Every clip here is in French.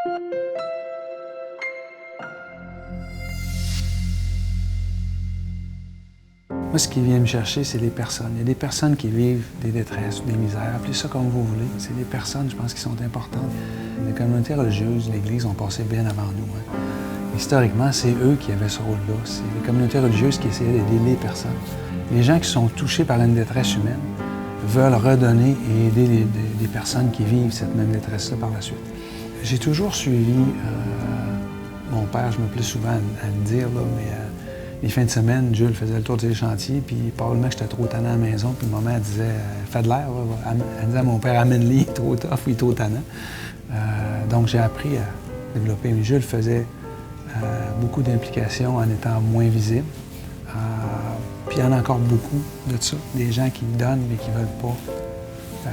Moi, ce qui vient me chercher, c'est les personnes. Il y a des personnes qui vivent des détresses, des misères, appelez ça comme vous voulez. C'est des personnes, je pense, qui sont importantes. Les communautés religieuses, l'Église, ont passé bien avant nous. Historiquement, c'est eux qui avaient ce rôle-là. C'est les communautés religieuses qui essayaient d'aider les personnes. Les gens qui sont touchés par une détresse humaine veulent redonner et aider des personnes qui vivent cette même détresse-là par la suite. J'ai toujours suivi mon père, je me plais souvent à le dire, là, mais les fins de semaine, Jules faisait le tour des chantiers, puis probablement que j'étais trop tannant à la maison, puis maman elle disait « Fais de l'air », elle disait à mon père « Amène-le, il est trop tough, il est trop tannant ». Donc j'ai appris à développer. Mais Jules faisait beaucoup d'implications en étant moins visible. Puis il y en a encore beaucoup de ça, des gens qui donnent mais qui ne veulent pas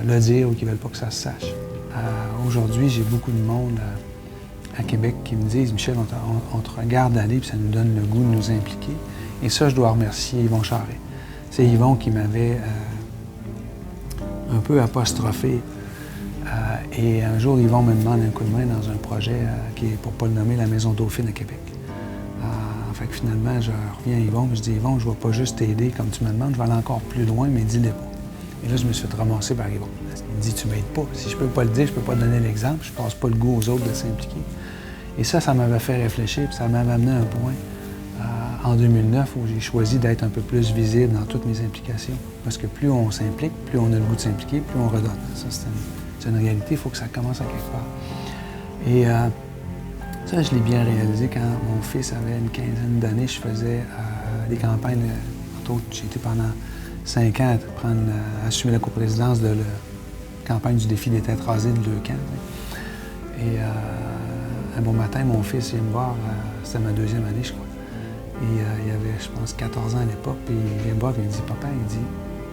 le dire ou qui ne veulent pas que ça se sache. Aujourd'hui, j'ai beaucoup de monde à Québec qui me disent « Michel, on te regarde aller, puis ça nous donne le goût de nous impliquer ». Et ça, je dois remercier Yvon Charret. C'est Yvon qui m'avait un peu apostrophé. Et un jour, Yvon me demande un coup de main dans un projet qui est, pour ne pas le nommer, la Maison Dauphine à Québec. Fait que finalement, je reviens à Yvon, je dis « Yvon, je ne vais pas juste t'aider comme tu me demandes, je vais aller encore plus loin, mais dis-le pas ». Et là, je me suis fait ramasser par Yvon. Il me dit « Tu m'aides pas. Si je ne peux pas le dire, je ne peux pas donner l'exemple, je ne passe pas le goût aux autres de s'impliquer ». Et ça m'avait fait réfléchir, puis ça m'avait amené à un point en 2009 où j'ai choisi d'être un peu plus visible dans toutes mes implications. Parce que plus on s'implique, plus on a le goût de s'impliquer, plus on redonne. Ça, c'est une réalité, il faut que ça commence à quelque part. Et ça, je l'ai bien réalisé quand mon fils avait une quinzaine d'années. Je faisais des campagnes, entre autres, j'ai été pendant 5 ans à assumer la coprésidence de la campagne du défi des têtes rasées de Leucan. Et un bon matin, mon fils vient me voir, c'était ma 2e année, je crois. Et il avait, je pense, 14 ans à l'époque, puis il vient me voir et il me dit « Papa, il dit,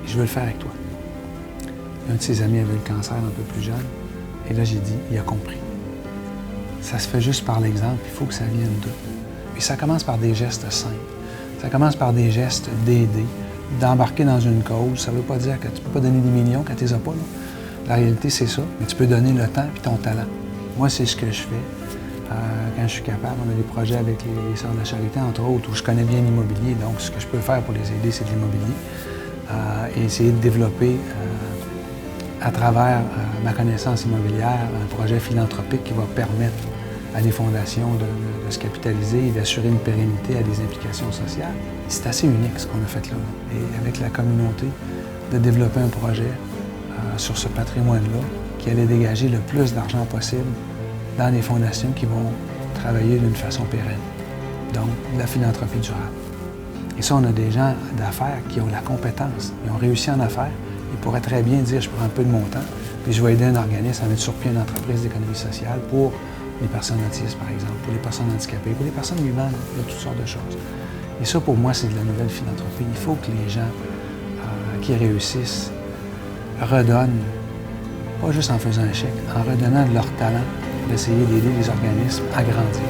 je veux le faire avec toi ». Un de ses amis avait eu le cancer un peu plus jeune, et là, j'ai dit « Il a compris. Ça se fait juste par l'exemple, il faut que ça vienne d'eux. » Et ça commence par des gestes simples. Ça commence par des gestes d'aider, d'embarquer dans une cause. Ça ne veut pas dire que tu ne peux pas donner des millions quand tu les as pas, là. La réalité, c'est ça, mais tu peux donner le temps et ton talent. Moi, c'est ce que je fais. Quand je suis capable, on a des projets avec les Sœurs de la Charité, entre autres, où je connais bien l'immobilier. Donc, ce que je peux faire pour les aider, c'est de l'immobilier. Et essayer de développer, à travers ma connaissance immobilière, un projet philanthropique qui va permettre à des fondations de se capitaliser et d'assurer une pérennité à des implications sociales. C'est assez unique, ce qu'on a fait là. Et avec la communauté, de développer un projet sur ce patrimoine-là qui allait dégager le plus d'argent possible dans des fondations qui vont travailler d'une façon pérenne. Donc, de la philanthropie durable. Et ça, on a des gens d'affaires qui ont la compétence. Ils ont réussi en affaires. Ils pourraient très bien dire, je prends un peu de mon temps, puis je vais aider un organisme à mettre sur pied une entreprise d'économie sociale pour les personnes autistes, par exemple, pour les personnes handicapées, pour les personnes vivantes, de toutes sortes de choses. Et ça, pour moi, c'est de la nouvelle philanthropie. Il faut que les gens qui réussissent redonnent, pas juste en faisant un chèque, en redonnant de leur talent, d'essayer d'aider les organismes à grandir.